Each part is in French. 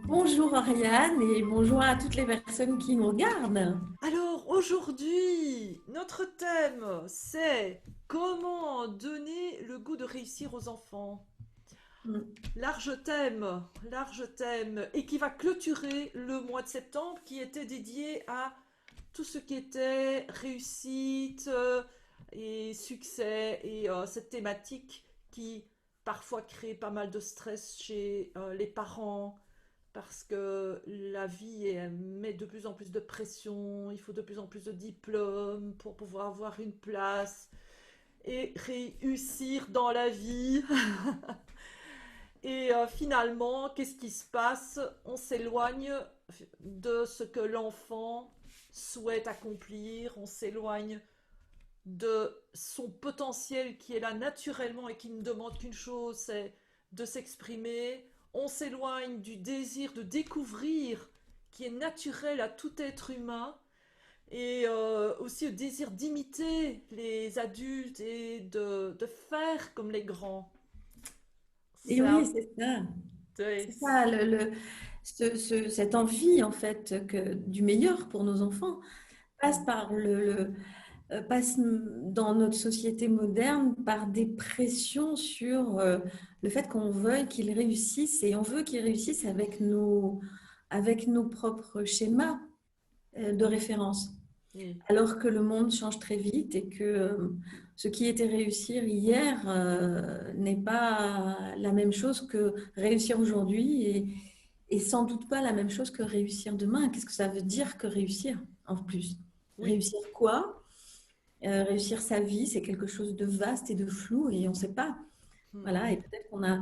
Bonjour Ariane et bonjour à toutes les personnes qui nous regardent. Alors aujourd'hui, notre thème, c'est comment donner le goût de réussir aux enfants. Large thème, et qui va clôturer le mois de septembre qui était dédié à tout ce qui était réussite et succès et cette thématique qui parfois crée pas mal de stress chez les parents parce que la vie met de plus en plus de pression, il faut de plus en plus de diplômes pour pouvoir avoir une place et réussir dans la vie. Et finalement, qu'est-ce qui se passe? On s'éloigne de ce que l'enfant souhaite accomplir, on s'éloigne de son potentiel qui est là naturellement et qui ne demande qu'une chose, c'est de s'exprimer. On s'éloigne du désir de découvrir qui est naturel à tout être humain et aussi le désir d'imiter les adultes et de faire comme les grands. Et C'est oui, un... c'est ça. ouais, C'est ça, cette envie en fait du meilleur pour nos enfants passe par passe dans notre société moderne par des pressions sur le fait qu'on veuille qu'ils réussissent et on veut qu'ils réussissent avec nos propres schémas de référence. oui. Alors que le monde change très vite et que ce qui était réussir hier n'est pas la même chose que réussir aujourd'hui et sans doute pas la même chose que réussir demain. Qu'est-ce que ça veut dire que réussir en plus? Oui. Réussir quoi? Réussir sa vie, c'est quelque chose de vaste et de flou et on ne sait pas. Voilà, et peut-être qu'on a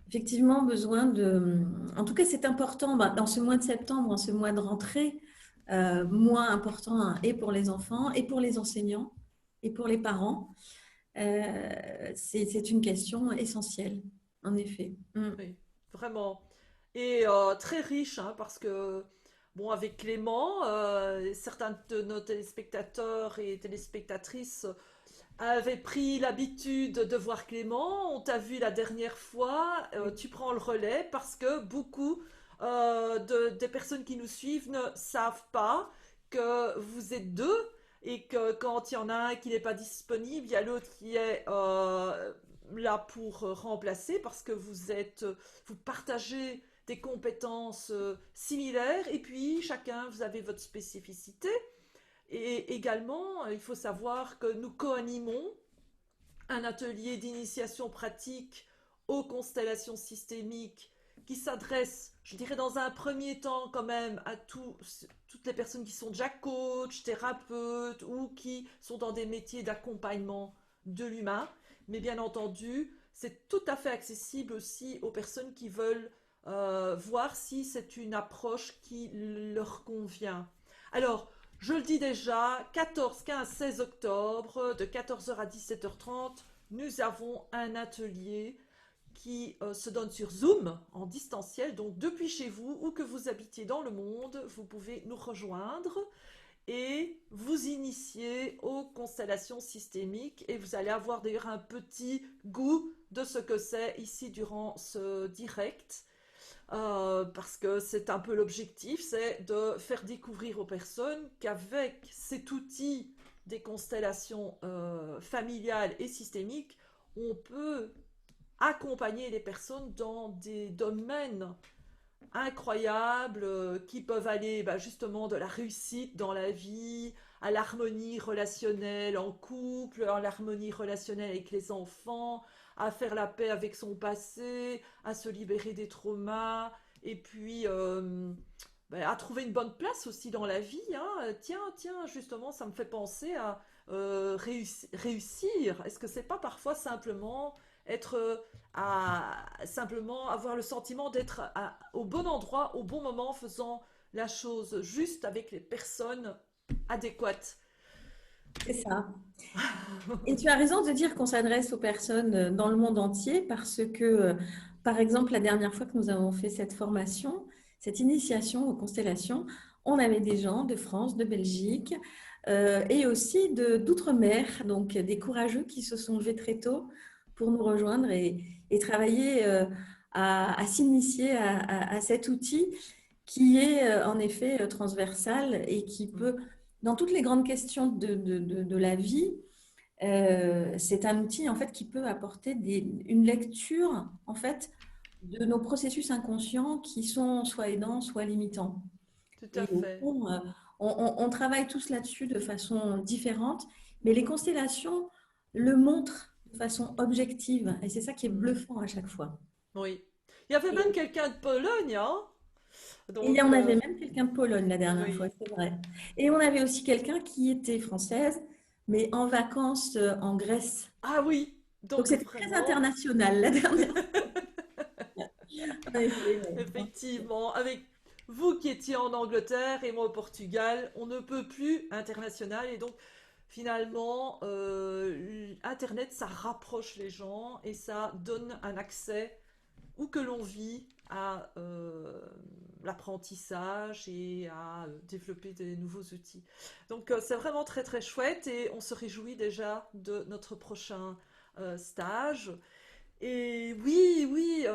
effectivement besoin de... En tout cas, c'est important dans ce mois de septembre, en ce mois de rentrée, mois important hein, et pour les enfants, et pour les enseignants, et pour les parents. C'est une question essentielle, en effet. Oui, vraiment. Et très riche, hein, parce que, bon, avec Clément, certains de nos téléspectateurs et téléspectatrices avaient pris l'habitude de voir Clément. On t'a vu la dernière fois, tu prends le relais parce que beaucoup des personnes qui nous suivent ne savent pas que vous êtes deux et que quand il y en a un qui n'est pas disponible, il y a l'autre qui est là pour remplacer parce que vous partagez des compétences similaires et puis chacun vous avez votre spécificité. Et également, il faut savoir que nous co-animons un atelier d'initiation pratique aux constellations systémiques qui s'adresse, je dirais dans un premier temps quand même, à toutes les personnes qui sont déjà coachs, thérapeutes ou qui sont dans des métiers d'accompagnement de l'humain. Mais bien entendu, c'est tout à fait accessible aussi aux personnes qui veulent voir si c'est une approche qui leur convient. Alors, je le dis déjà, 14, 15, 16 octobre, de 14h à 17h30, nous avons un atelier qui se donne sur Zoom en distanciel. Donc depuis chez vous, où que vous habitiez dans le monde, vous pouvez nous rejoindre et vous initier aux constellations systémiques. Et vous allez avoir d'ailleurs un petit goût de ce que c'est ici durant ce direct. Parce que c'est un peu l'objectif, c'est de faire découvrir aux personnes qu'avec cet outil des constellations familiales et systémiques, on peut accompagner les personnes dans des domaines incroyables qui peuvent aller justement de la réussite dans la vie à l'harmonie relationnelle en couple, à l'harmonie relationnelle avec les enfants, à faire la paix avec son passé, à se libérer des traumas et puis à trouver une bonne place aussi dans la vie. Hein. Tiens, justement, ça me fait penser à réussir. Est-ce que c'est pas parfois simplement être à simplement avoir le sentiment d'être au bon endroit, au bon moment, faisant la chose juste avec les personnes adéquates. C'est ça. Et tu as raison de dire qu'on s'adresse aux personnes dans le monde entier parce que, par exemple, la dernière fois que nous avons fait cette formation, cette initiation aux constellations, on avait des gens de France, de Belgique et aussi d'outre-mer, donc des courageux qui se sont levés très tôt pour nous rejoindre et travailler. à s'initier à cet outil qui est en effet transversal et qui peut, dans toutes les grandes questions de la vie, c'est un outil en fait qui peut apporter une lecture en fait de nos processus inconscients qui sont soit aidants, soit limitants. Tout à Et au fait. fond, on travaille tous là-dessus de façon différente, mais les constellations le montrent de façon objective et c'est ça qui est Mhm. bluffant à chaque fois. Oui. Il y avait même Et, quelqu'un de Pologne, hein? et il y Donc, en avait même quelqu'un de Pologne la dernière fois, oui. c'est vrai. Et on avait aussi quelqu'un qui était française, mais en vacances en Grèce. Ah oui, Donc donc c'était très vraiment, international la dernière fois. En effet, effectivement, avec vous qui étiez en Angleterre et moi au Portugal, on ne peut plus international et donc finalement, Internet, ça rapproche les gens et ça donne un accès où que l'on vit à l'apprentissage et à développer des nouveaux outils. Donc c'est vraiment très très chouette et on se réjouit déjà de notre prochain stage. Et oui, oui,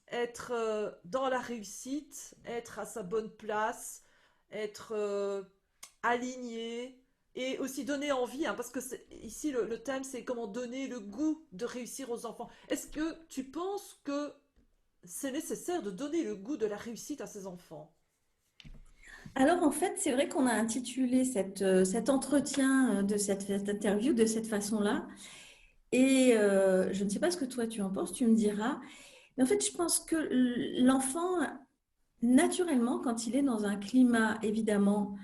être dans la réussite, être à sa bonne place, être aligné et aussi donner envie, hein, parce que ici le thème c'est comment donner le goût de réussir aux enfants. Est-ce que tu penses que c'est nécessaire de donner le goût de la réussite à ses enfants? alors en fait, c'est vrai qu'on a intitulé cet entretien de cette interview de cette façon-là. Et je ne sais pas ce que toi tu en penses, tu me diras. Mais en fait, je pense que l'enfant, naturellement, quand il est dans un climat évidemment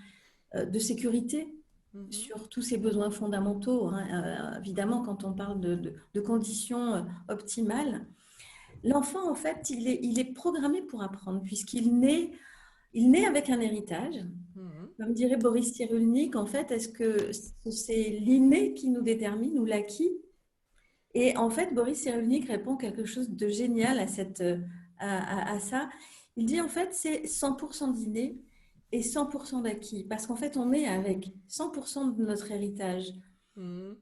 de sécurité Mhm. sur tous ses besoins fondamentaux, hein, évidemment quand on parle de conditions optimales, l'enfant en fait, il est programmé pour apprendre il naît avec un héritage. Mhm. Comme dirait Boris Cyrulnik, en fait, est-ce que c'est l'inné qui nous détermine ou l'acquis? Et en fait, Boris Cyrulnik répond quelque chose de génial à ça. Il dit en fait, c'est 100% d'inné et 100% d'acquis. Parce qu'en fait, on est avec 100% de notre héritage, Mhm.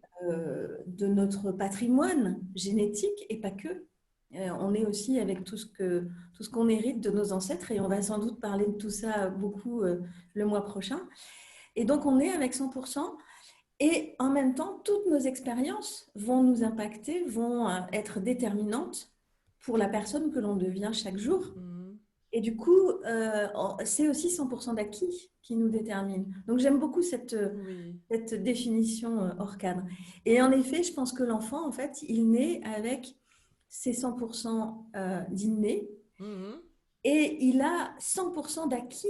de notre patrimoine génétique et pas que. On est aussi avec tout ce qu'on hérite de nos ancêtres et on va sans doute parler de tout ça beaucoup le mois prochain. Et donc, on est avec 100%. Et en même temps, toutes nos expériences vont nous impacter, vont être déterminantes pour la personne que l'on devient chaque jour. Mhm. Et du coup, c'est aussi 100% d'acquis qui nous détermine. Donc j'aime beaucoup Oui. cette définition hors cadre. Et en effet, je pense que l'enfant, en fait, il naît avec ses 100% d'inné Mhm. et il a 100% d'acquis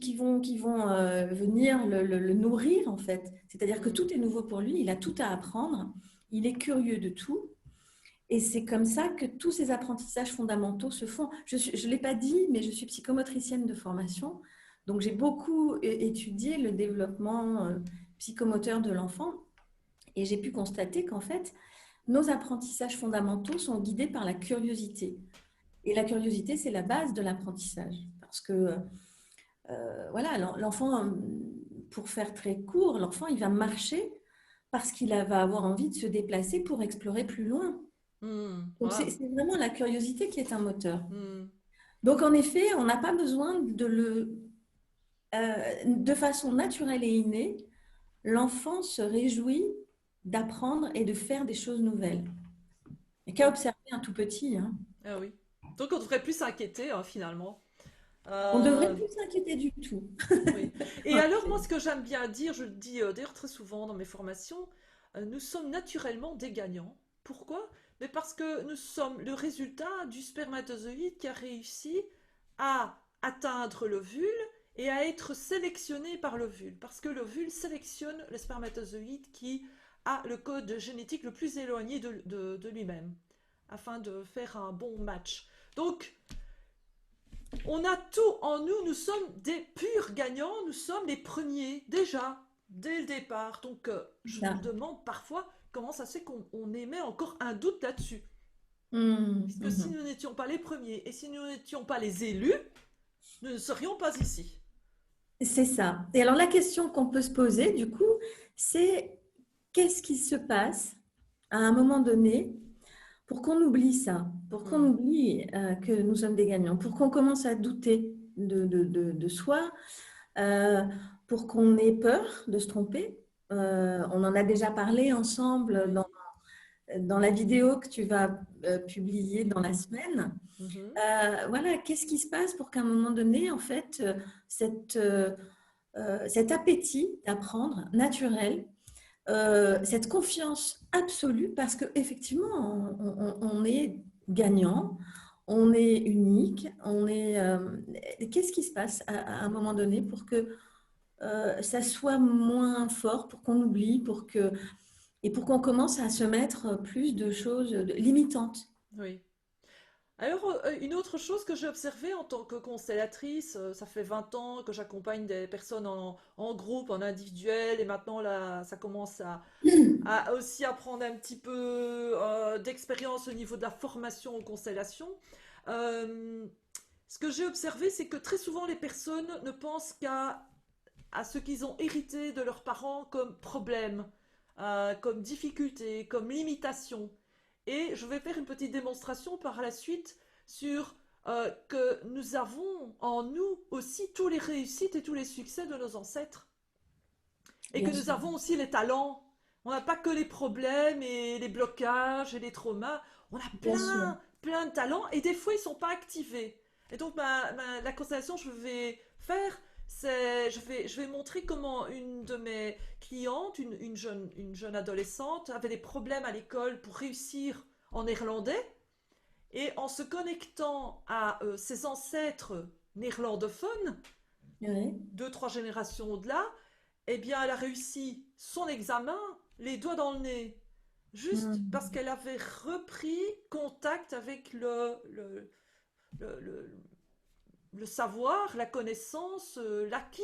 qui vont venir le nourrir en fait. C'est-à-dire que Mhm. tout est nouveau pour lui, il a tout à apprendre, il est curieux de tout. Et c'est comme ça que tous ces apprentissages fondamentaux se font. Je ne l'ai pas dit, mais je suis psychomotricienne de formation. Donc j'ai beaucoup étudié le développement psychomoteur de l'enfant. Et j'ai pu constater qu'en fait, nos apprentissages fondamentaux sont guidés par la curiosité. Et la curiosité, c'est la base de l'apprentissage. Parce que voilà, l'enfant, pour faire très court, l'enfant, il va marcher parce qu'il va avoir envie de se déplacer pour explorer plus loin. Mhm. Donc, Ah. c'est vraiment la curiosité qui est un moteur. Mhm. Donc, en effet, on n'a pas besoin de façon naturelle et innée, l'enfant se réjouit d'apprendre et de faire des choses nouvelles. Et qu'à Donc, observer un tout petit, hein. ah oui. Donc on devrait plus s'inquiéter, hein, finalement. On devrait Euh, plus s'inquiéter du tout. oui. Et En alors, moi, effet. ce que j'aime bien dire, je le dis d'ailleurs très souvent dans mes formations, nous sommes naturellement des gagnants. Pourquoi? Mais parce que nous sommes le résultat du spermatozoïde qui a réussi à atteindre l'ovule et à être sélectionné par l'ovule. Parce que l'ovule sélectionne le spermatozoïde qui a le code génétique le plus éloigné de lui-même, afin de faire un bon match. Donc, on a tout en nous, nous sommes des purs gagnants, nous sommes les premiers déjà, dès le départ. Donc je me Ça. demande parfois comment ça se fait qu'on émet encore un doute là-dessus. Puisque si Mhm. nous n'étions pas les premiers et si nous n'étions pas les élus, nous ne serions pas ici. C'est ça. Et alors la question qu'on peut se poser, du coup, c'est qu'est-ce qui se passe à un moment donné pour qu'on oublie ça, pour qu'on Hmm. oublie que nous sommes des gagnants, pour qu'on commence à douter de soi, euh, pour qu'on ait peur de se tromper. On en a déjà parlé ensemble Oui. dans la vidéo que tu vas publier dans la semaine. Mhm. Voilà, qu'est-ce qui se passe pour qu'à un moment donné, en fait, cette, cet appétit d'apprendre naturel, cette confiance absolue, parce qu'effectivement, on est gagnant, on est unique, on est. Qu'est-ce qui se passe à un moment donné pour que ça soit moins fort, pour qu'on oublie, et pour qu'on commence à se mettre plus de choses limitantes? Oui. Alors, une autre chose que j'ai observée en tant que constellatrice, ça fait 20 ans que j'accompagne des personnes en groupe, en individuel, et maintenant là, ça commence à aussi apprendre un petit peu d'expérience au niveau de la formation en constellation. Euh, Ce que j'ai observé, c'est que très souvent les personnes ne pensent à ce qu'ils ont hérité de leurs parents comme problème, comme difficulté, comme limitation. Et je vais faire une petite démonstration par la suite sur que nous avons en nous aussi tous les réussites et tous les succès de nos ancêtres. Et que Bien nous sûr, avons aussi les talents. On n'a pas que les problèmes et les blocages et les traumas. On a bien sûr. plein de talents et des fois ils ne sont pas activés. Et donc la constellation que je vais faire, je vais montrer comment une de mes clientes, une jeune adolescente, avait des problèmes à l'école pour réussir en néerlandais. Et en se connectant à ses ancêtres néerlandophones, Ouais. deux, trois générations au-delà, eh bien, elle a réussi son examen, les doigts dans le nez, juste parce Mm. qu'elle avait repris contact avec le, le- le savoir, la connaissance, l'acquis.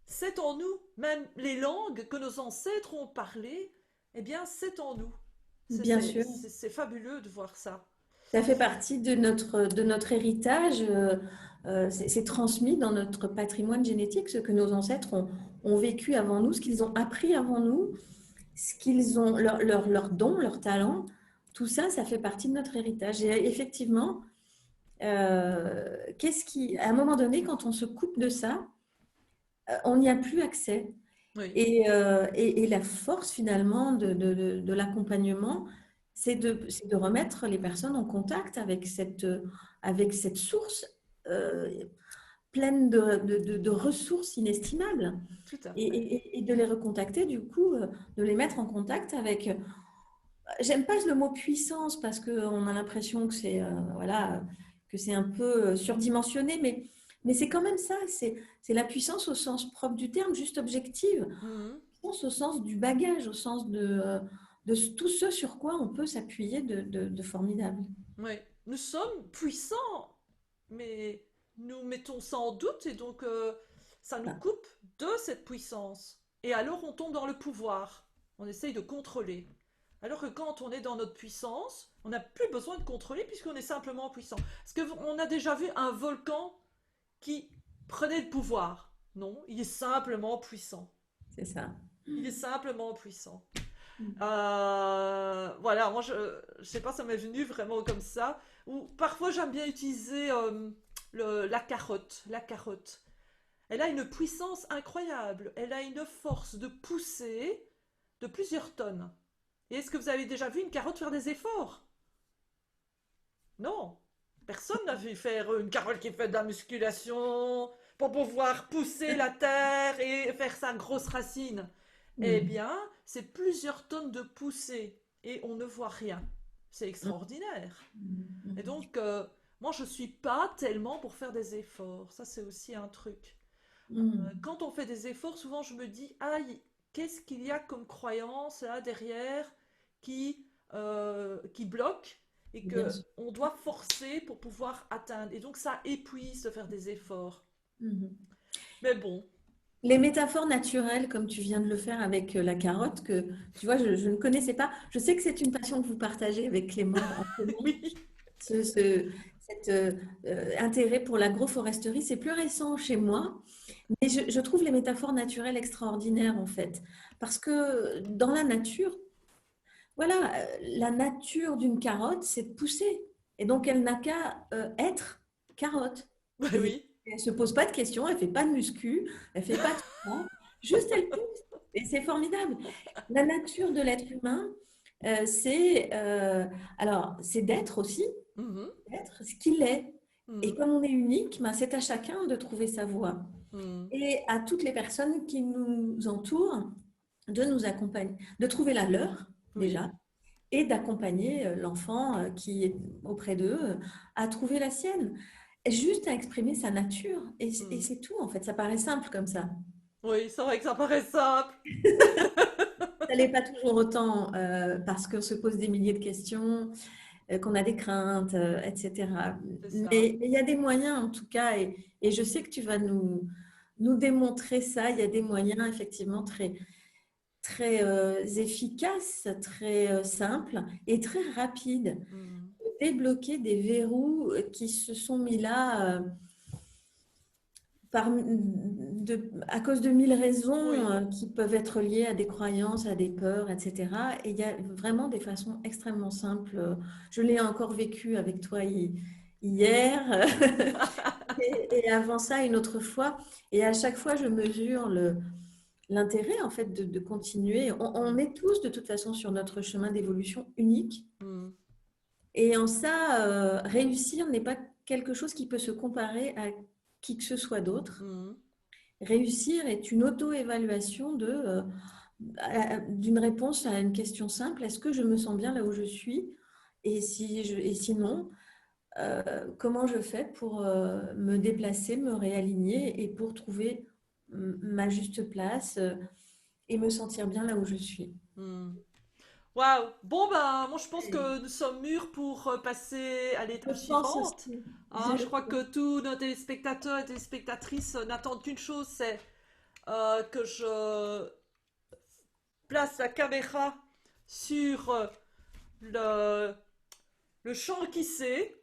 C'est en nous. Même les langues que nos ancêtres ont parlées, eh bien, c'est en nous. Bien sûr. C'est fabuleux de voir ça. Ça fait partie de notre héritage. C'est transmis dans notre patrimoine génétique, ce que nos ancêtres ont vécu avant nous, ce qu'ils ont appris avant nous, ce qu'ils ont, leurs dons, leurs talents. Tout ça, ça fait partie de notre héritage. Et effectivement, à un moment donné, quand on se coupe de ça, on n'y a plus accès. Oui, Et la force finalement de l'accompagnement, c'est de remettre les personnes en contact avec cette source euh, pleine de ressources inestimables tout à fait. et de les recontacter, du coup, de les mettre en contact avec, j'aime pas le mot puissance parce qu'on a l'impression que c'est voilà, que c'est un peu surdimensionné, mais c'est quand même ça, c'est la puissance au sens propre du terme, juste objective, Mhm. puissance au sens du bagage, au sens de tout ce sur quoi on peut s'appuyer de formidable. Oui. Nous sommes puissants, mais nous mettons ça en doute et donc ça nous Voilà. coupe de cette puissance. Et alors on tombe dans le pouvoir. On essaye de contrôler. Alors que quand on est dans notre puissance, on n'a plus besoin de contrôler puisqu'on est simplement puissant. Est-ce qu'on a déjà vu un volcan qui prenait le pouvoir? Non, il est simplement puissant. C'est ça. Il est simplement puissant. Voilà, moi je sais pas, ça m'est venu vraiment comme ça. Ou parfois j'aime bien utiliser la carotte. La carotte. Elle a une puissance incroyable. Elle a une force de pousser de plusieurs tonnes. Et est-ce que vous avez déjà vu une carotte faire des efforts? Non. Personne n'a vu faire une carotte qui fait de la musculation pour pouvoir pousser la terre et faire sa grosse racine. Eh Mm. bien, c'est plusieurs tonnes de poussée et on ne voit rien. C'est extraordinaire. Et Mm. donc, moi, je suis pas tellement pour faire des efforts. Ça, c'est aussi un truc. Mm. Quand on fait des efforts, souvent, je me dis, aïe, qu'est-ce qu'il y a comme croyance là derrière qui bloque et Bien que sûr. on doit forcer pour pouvoir atteindre. Et donc, ça épuise de faire des efforts. Mm. Mais bon, Les métaphores naturelles, comme tu viens de le faire avec la carotte, que tu vois, je ne connaissais pas. Je sais que c'est une passion que vous partagez avec Clément en commun. oui, Cet intérêt pour l'agroforesterie, c'est plus récent chez moi, mais je trouve les métaphores naturelles extraordinaires en fait, parce que dans la nature, voilà, la nature d'une carotte, c'est de pousser. Et donc, elle n'a qu'à être carotte. Ouais, Et oui. elle ne se pose pas de questions, elle ne fait pas de muscu, elle ne fait pas de sport, juste elle pousse. Et c'est formidable. La nature de l'être humain, c'est c'est d'être aussi, Mhm, d'être ce qu'il est. Et mhm, comme on est unique, ben, c'est à chacun de trouver sa voie. mhm, Et à toutes les personnes qui nous entourent de nous accompagner, de trouver la leur oui. déjà, et d'accompagner l'enfant qui est auprès d'eux à trouver la sienne. Et juste à exprimer sa nature. Et Mhm. c'est tout, en fait. Ça paraît simple comme ça. Oui, c'est vrai que ça paraît simple. Ça n'est pas toujours autant parce qu'on se pose des milliers de questions, qu'on a des craintes, etc. C'est ça. Mais il y a des moyens, en tout cas, et je sais que tu vas nous démontrer ça. Il y a des moyens, effectivement, très efficaces, très simples et très rapides. Mhm, Débloquer des verrous qui se sont mis là à cause de mille raisons oui. qui peuvent être liées à des croyances, à des peurs, etc. Et il y a vraiment des façons extrêmement simples. Je l'ai encore vécu avec toi hier et avant ça une autre fois. Et à chaque fois, je mesure l'intérêt en fait de continuer. On Mhm, est tous de toute façon sur notre chemin d'évolution unique. mhm, Et en ça, réussir n'est pas quelque chose qui peut se comparer à qui que ce soit d'autre. mhm, Réussir est une auto-évaluation d'une réponse à une question simple. Est-ce que je me sens bien là où je suis? Et sinon, comment je fais pour me déplacer, me réaligner et pour trouver ma juste place et me sentir bien là où je suis? mhm. Waouh! Bon, ben, moi je pense que nous sommes mûrs pour passer à Je l'étape pense suivante. aussi. Hein, je crois que tous nos téléspectateurs et téléspectatrices n'attendent qu'une chose, c'est que je place la caméra sur le, le champ qui sait.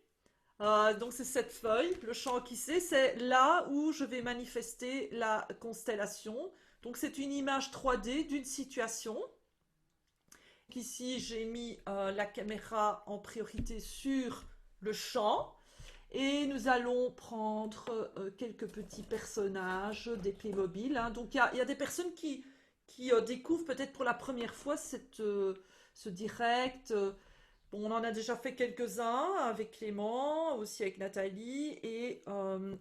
Donc c'est cette feuille, le champ qui sait, c'est là où je vais manifester la constellation. Donc c'est une image 3D d'une situation. Ici, j'ai mis la caméra en priorité sur le champ. Et nous allons prendre quelques petits personnages, des Playmobil. Hein. Donc il y a des personnes qui découvrent peut-être pour la première fois ce direct. Bon, on en a déjà fait quelques-uns avec Clément, aussi avec Nathalie. Et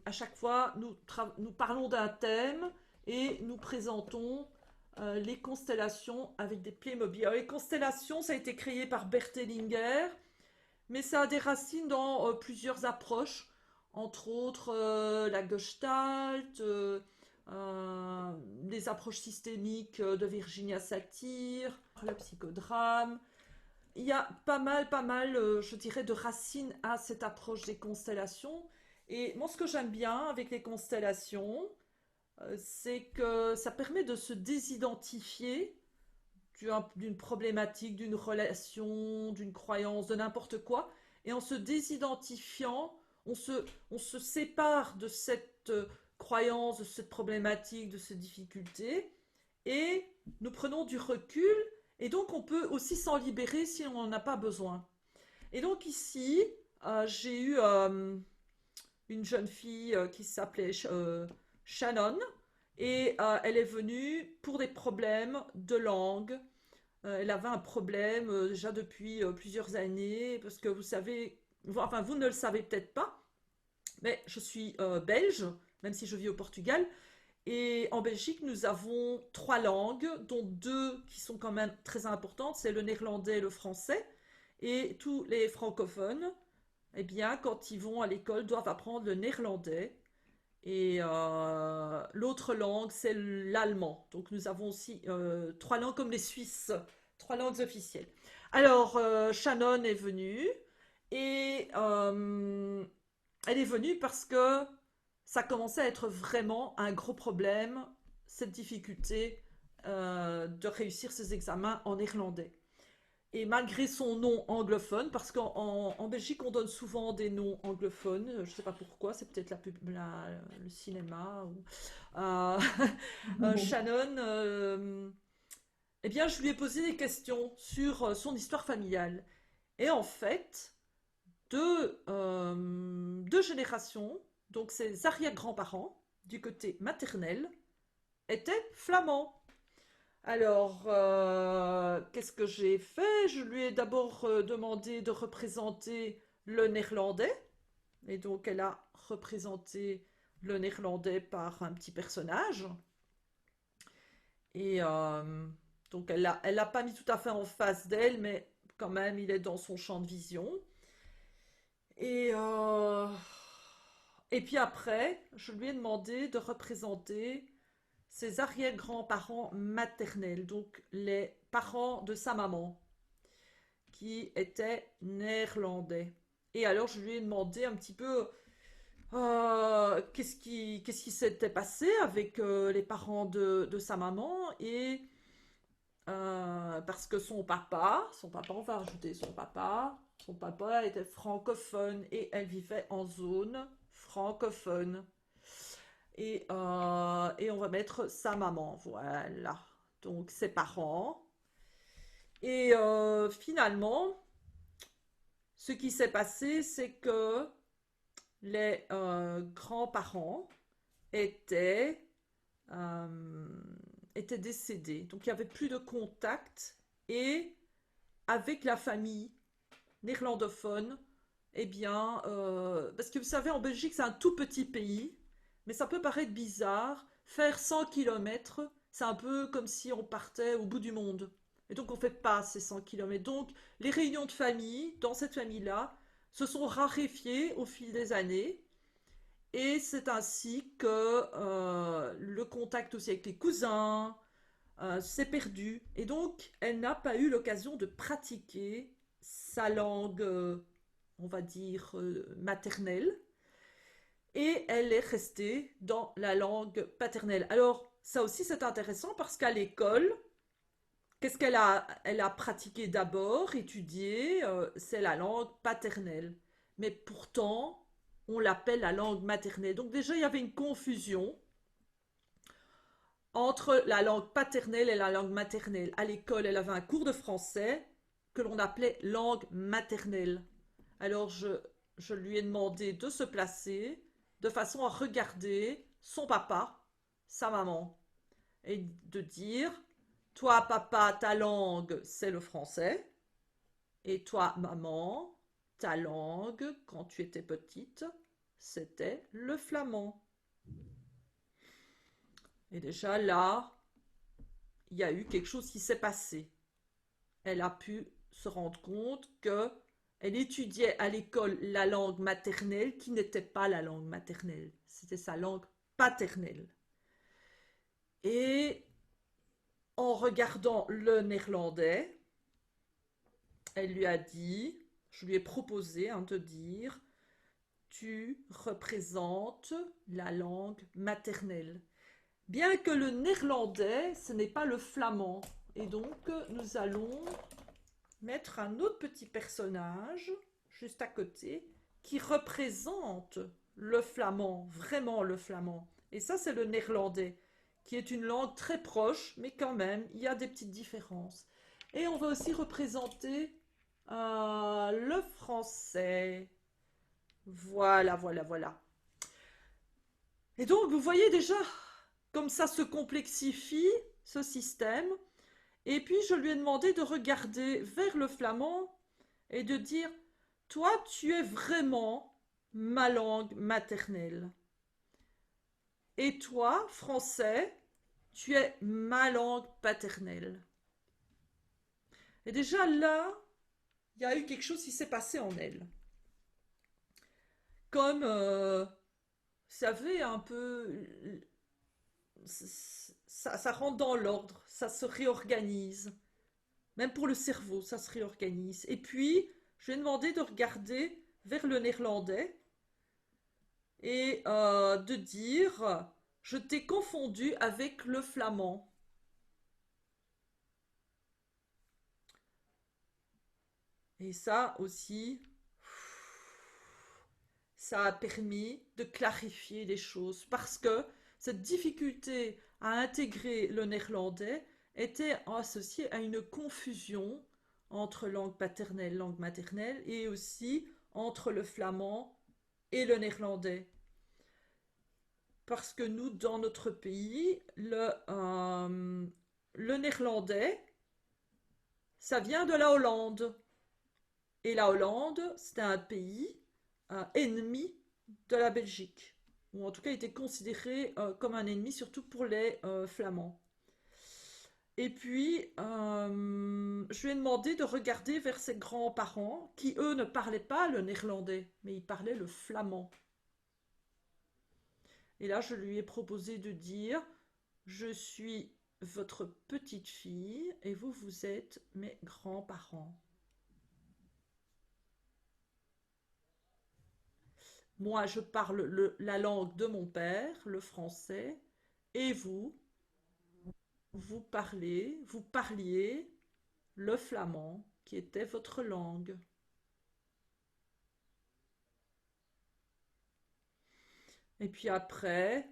à chaque fois, nous parlons d'un thème et nous présentons les constellations avec des Playmobil. Alors, les constellations, ça a été créé par Bert Hellinger, mais ça a des racines dans plusieurs approches, entre autres la Gestalt, les approches systémiques de Virginia Satir, le psychodrame. Il y a pas mal, je dirais, de racines à cette approche des constellations. Et moi, ce que j'aime bien avec les constellations, c'est que ça permet de se désidentifier d'une problématique, d'une relation, d'une croyance, de n'importe quoi. Et en se désidentifiant, on se sépare de cette croyance, de cette problématique, de cette difficulté. Et nous prenons du recul. Et donc on peut aussi s'en libérer si on n'en a pas besoin. Et donc ici, j'ai eu une jeune fille qui s'appelait Shannon. Et elle est venue pour des problèmes de langue. Elle avait un problème déjà depuis plusieurs années, parce que vous savez, enfin vous ne le savez peut-être pas, mais je suis belge, même si je vis au Portugal. Et en Belgique, nous avons trois langues, dont deux qui sont quand même très importantes, c'est le néerlandais et le français. Et tous les francophones, eh bien, quand ils vont à l'école, doivent apprendre le néerlandais. Et l'autre langue, c'est l'allemand. Donc nous avons aussi trois langues comme les Suisses, trois langues officielles. Alors, Shannon est venue et elle est venue parce que ça commençait à être vraiment un gros problème, cette difficulté de réussir ses examens en néerlandais. Et malgré son nom anglophone, parce qu'en Belgique, on donne souvent des noms anglophones, je ne sais pas pourquoi, c'est peut-être le cinéma. Ou, euh, Shannon eh bien, je lui ai posé des questions sur son histoire familiale. Et en fait, deux générations, donc ses arrière-grands-parents, du côté maternel, étaient flamands. Alors, qu'est-ce que j'ai fait? Je lui ai d'abord demandé de représenter le néerlandais. Et donc, elle a représenté le néerlandais par un petit personnage. Et donc, elle l'a pas mis tout à fait en face d'elle, mais quand même, il est dans son champ de vision. Et, euh, et puis après, je lui ai demandé de représenter ses arrière-grands-parents maternels, donc les parents de sa maman, qui étaient néerlandais. Et alors, je lui ai demandé un petit peu qu'est-ce qui s'était passé avec les parents de sa maman et parce que son papa, on va rajouter son papa était francophone et elle vivait en zone francophone. Et on va mettre sa maman, voilà. Donc ses parents. Et finalement, ce qui s'est passé, c'est que les grands-parents étaient, euh, étaient décédés. Donc il n'y avait plus de contact. Et avec la famille néerlandophone, eh bien, parce que vous savez, en Belgique, c'est un tout petit pays, mais ça peut paraître bizarre. Faire 100 kilomètres, c'est un peu comme si on partait au bout du monde. Et donc, on ne fait pas ces 100 kilomètres. Donc, les réunions de famille, dans cette famille-là, se sont raréfiées au fil des années. Et c'est ainsi que le contact aussi avec les cousins s'est perdu. Et donc, elle n'a pas eu l'occasion de pratiquer sa langue, on va dire, maternelle. Et elle est restée dans la langue paternelle. Alors, ça aussi, c'est intéressant parce qu'à l'école, qu'est-ce elle a pratiqué d'abord, étudié, c'est la langue paternelle. Mais pourtant, on l'appelle la langue maternelle. Donc déjà, il y avait une confusion entre la langue paternelle et la langue maternelle. À l'école, elle avait un cours de français que l'on appelait langue maternelle. Alors, je lui ai demandé de se placer de façon à regarder son papa, sa maman, et de dire, toi, papa, ta langue, c'est le français, et toi, maman, ta langue, quand tu étais petite, c'était le flamand. Et déjà là, il y a eu quelque chose qui s'est passé. Elle a pu se rendre compte que elle étudiait à l'école la langue maternelle qui n'était pas la langue maternelle, c'était sa langue paternelle. Et en regardant le néerlandais, elle lui a dit, je lui ai proposé de dire, tu représentes la langue maternelle. Bien que le néerlandais, ce n'est pas le flamand. Et donc, nous allons mettre un autre petit personnage juste à côté qui représente le flamand, vraiment le flamand. Et ça, c'est le néerlandais, qui est une langue très proche, mais quand même, il y a des petites différences. Et on va aussi représenter le français. Voilà, voilà, voilà. Et donc, vous voyez déjà comme ça se complexifie ce système. Et puis, je lui ai demandé de regarder vers le flamand et de dire, toi, tu es vraiment ma langue maternelle. Et toi, français, tu es ma langue paternelle. Et déjà là, il y a eu quelque chose qui s'est passé en elle. Comme, vous savez, un peu, ça rentre dans l'ordre, ça se réorganise. Même pour le cerveau, ça se réorganise. Et puis, je lui ai demandé de regarder vers le néerlandais et de dire, je t'ai confondu avec le flamand. Et ça aussi, ça a permis de clarifier les choses parce que cette difficulté à intégrer le néerlandais était associé à une confusion entre langue paternelle, langue maternelle, et aussi entre le flamand et le néerlandais. Parce que nous, dans notre pays, le néerlandais, ça vient de la Hollande. Et la Hollande, c'était un pays ennemi de la Belgique. Ou en tout cas, il était considéré comme un ennemi, surtout pour les Flamands. Et puis, je lui ai demandé de regarder vers ses grands-parents, qui eux ne parlaient pas le néerlandais, mais ils parlaient le flamand. Et là, je lui ai proposé de dire, je suis votre petite fille et vous, vous êtes mes grands-parents. Moi, je parle la langue de mon père, le français, et vous parliez le flamand, qui était votre langue. Et puis après,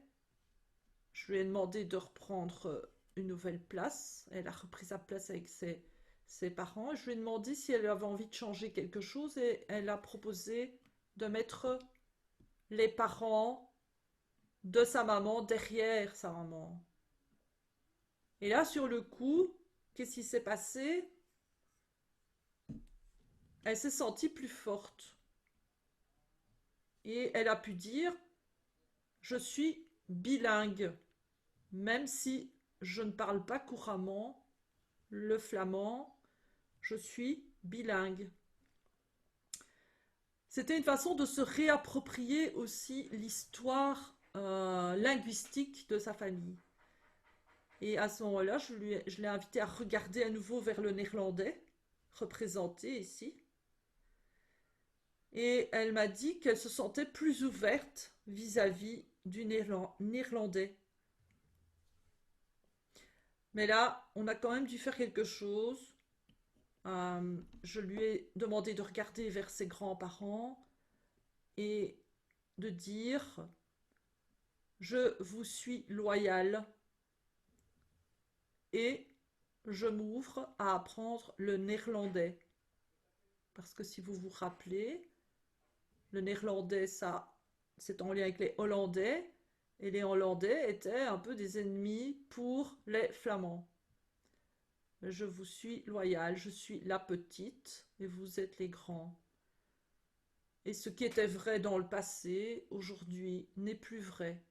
je lui ai demandé de reprendre une nouvelle place. Elle a repris sa place avec ses parents. Je lui ai demandé si elle avait envie de changer quelque chose et elle a proposé de mettre les parents de sa maman derrière sa maman. Et là, sur le coup, qu'est-ce qui s'est passé? Elle s'est sentie plus forte. Et elle a pu dire, je suis bilingue, même si je ne parle pas couramment le flamand, je suis bilingue. C'était une façon de se réapproprier aussi l'histoire linguistique de sa famille. Et à ce moment-là, je l'ai invité à regarder à nouveau vers le néerlandais, représenté ici. Et elle m'a dit qu'elle se sentait plus ouverte vis-à-vis du néerlandais. Mais là, on a quand même dû faire quelque chose. Je lui ai demandé de regarder vers ses grands-parents et de dire je vous suis loyal et je m'ouvre à apprendre le néerlandais. Parce que si vous vous rappelez, le néerlandais, ça, c'est en lien avec les Hollandais, et les Hollandais étaient un peu des ennemis pour les Flamands. Je vous suis loyal, je suis la petite et vous êtes les grands. Et ce qui était vrai dans le passé, aujourd'hui, n'est plus vrai.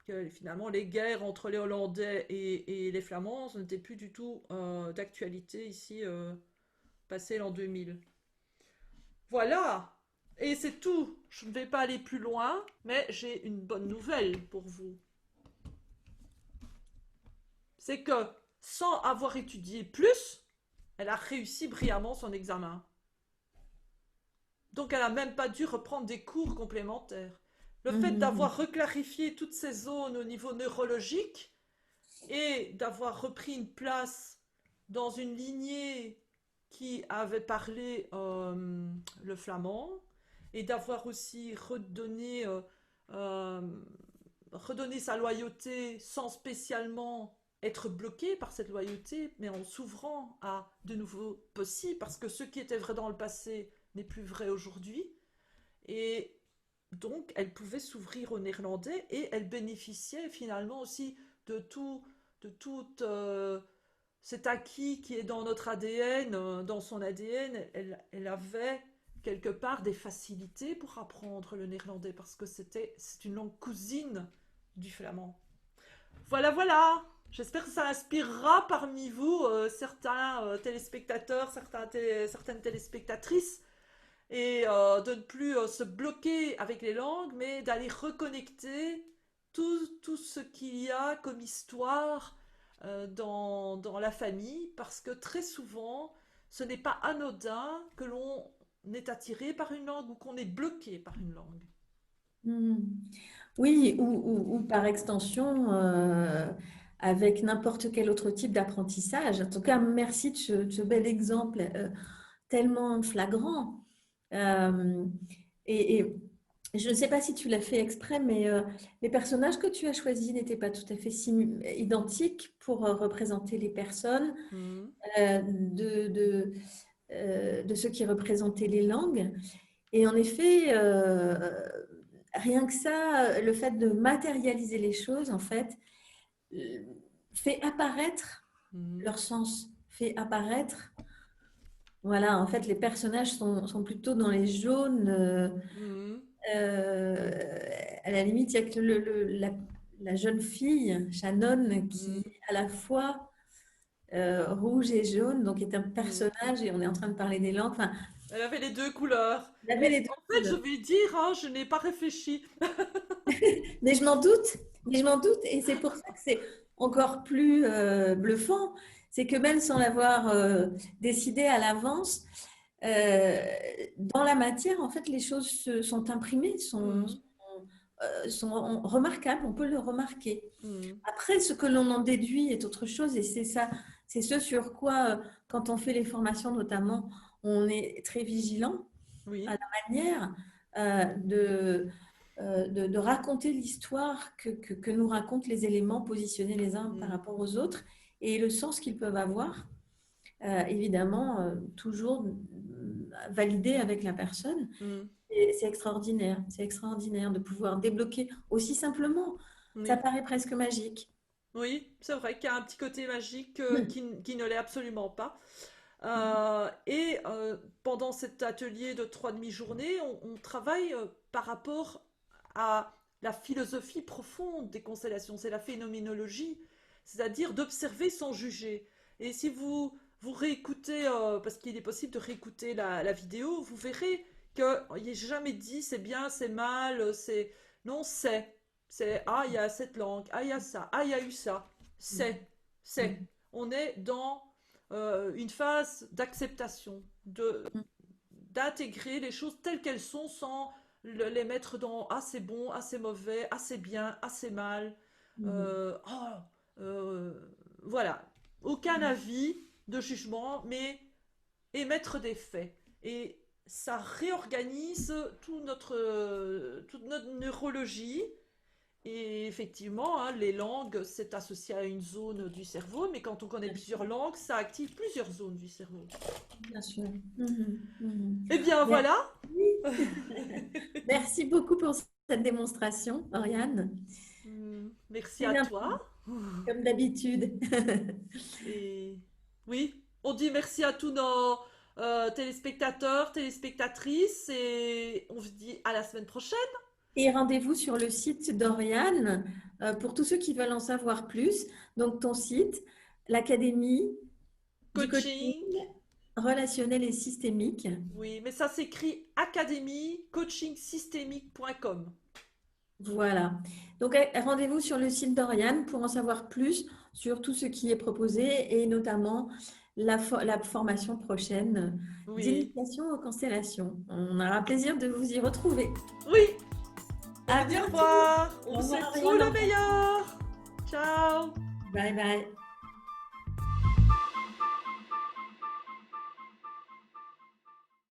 Que finalement, les guerres entre les Hollandais et les Flamands, ce n'était plus du tout d'actualité ici, passé l'an 2000. Voilà. Et c'est tout. Je ne vais pas aller plus loin, mais j'ai une bonne nouvelle pour vous. C'est que sans avoir étudié plus, elle a réussi brillamment son examen. Donc elle n'a même pas dû reprendre des cours complémentaires. Le fait Mhm. d'avoir reclarifié toutes ces zones au niveau neurologique et d'avoir repris une place dans une lignée qui avait parlé le flamand et d'avoir aussi euh, redonné sa loyauté sans spécialement être bloqué par cette loyauté, mais en s'ouvrant à de nouveaux possibles, parce que ce qui était vrai dans le passé n'est plus vrai aujourd'hui. Et donc, elle pouvait s'ouvrir au néerlandais et elle bénéficiait finalement aussi de tout cet acquis qui est dans notre ADN, dans son ADN. Elle avait quelque part des facilités pour apprendre le néerlandais parce que c'est une langue cousine du flamand. Voilà, voilà. J'espère que ça inspirera parmi vous certains téléspectateurs, certaines téléspectatrices et de ne plus se bloquer avec les langues, mais d'aller reconnecter tout ce qu'il y a comme histoire dans la famille, parce que très souvent, ce n'est pas anodin que l'on est attiré par une langue ou qu'on est bloqué par une langue. Mhm. Oui, ou par extension, avec n'importe quel autre type d'apprentissage. En tout cas, merci de ce bel exemple tellement flagrant. Euh, et Je ne sais pas si tu l'as fait exprès, mais les personnages que tu as choisis n'étaient pas tout à fait identiques pour représenter les personnes Mhm. de ceux qui représentaient les langues. Et en effet, rien que ça, le fait de matérialiser les choses, en fait, euh, fait apparaître Mhm. leur sens, fait apparaître. Voilà, en fait, les personnages sont plutôt dans les jaunes. Mhm. À la limite, il y a que la jeune fille, Shannon, qui Mhm. est à la fois rouge et jaune, donc est un Mhm. personnage, et on est en train de parler des langues. Enfin, Elle avait les deux couleurs. il avait Mais les deux en fait, je couleurs. vais dire, hein, je n'ai pas réfléchi. Mais je m'en doute, mais je m'en doute, et c'est pour ça que c'est encore plus bluffant. C'est que même sans l'avoir décidé à l'avance, euh, dans la matière, en fait, les choses sont imprimées, Mhm. sont remarquables, on peut le remarquer. Mhm. Après, ce que l'on en déduit est autre chose, et c'est ça, c'est ce sur quoi, quand on fait les formations notamment, on est très vigilant à Oui. la manière de raconter l'histoire que nous racontent les éléments positionnés les uns par Mhm. rapport aux autres et le sens qu'ils peuvent avoir, évidemment, toujours validé avec la personne. Mhm. Et c'est extraordinaire de pouvoir débloquer aussi simplement. Ça Oui. paraît presque magique. Oui, c'est vrai qu'il y a un petit côté magique qui ne l'est absolument pas. Mm. Pendant cet atelier de 3 demi-journées, on travaille par rapport à la philosophie profonde des constellations, c'est la phénoménologie, c'est-à-dire d'observer sans juger. Et si vous réécoutez, parce qu'il est possible de réécouter la vidéo, vous verrez que j'ai jamais dit c'est bien, c'est mal, c'est... Non, c'est, ah, il y a cette langue, ah, il y a ça, ah, il y a eu ça, c'est. On est dans une phase d'acceptation, d'intégrer les choses telles qu'elles sont sans les mettre dans ah c'est bon, ah c'est mauvais, ah c'est bien, ah c'est mal. Mm. Oh, euh, voilà. Aucun avis de jugement, mais émettre des faits. Et ça réorganise toute notre neurologie et effectivement, hein, les langues, c'est associé à une zone du cerveau, mais quand on connaît Bien sûr, plusieurs langues, ça active plusieurs zones du cerveau. bien sûr. Mhm, mhm. Eh bien Merci. voilà, Merci beaucoup pour cette démonstration, Oriane. Merci C'est à limpide, toi. comme d'habitude. Et oui, on dit merci à tous nos téléspectateurs, téléspectatrices, et on se dit à la semaine prochaine. Et rendez-vous sur le site d'Oriane pour tous ceux qui veulent en savoir plus. Donc, ton site, l'Académie du coaching Coaching, relationnel et systémique. oui, mais ça s'écrit académie coachingsystémique.com. Voilà. Donc, rendez-vous sur le site d'Oriane pour en savoir plus sur tout ce qui est proposé et notamment la formation prochaine Oui, d'initiation aux constellations. On aura plaisir de vous y retrouver. oui, on À vous dit au bientôt. revoir. On Au vous revoir, souhaite tout Oriane. le meilleur. Ciao. Bye bye.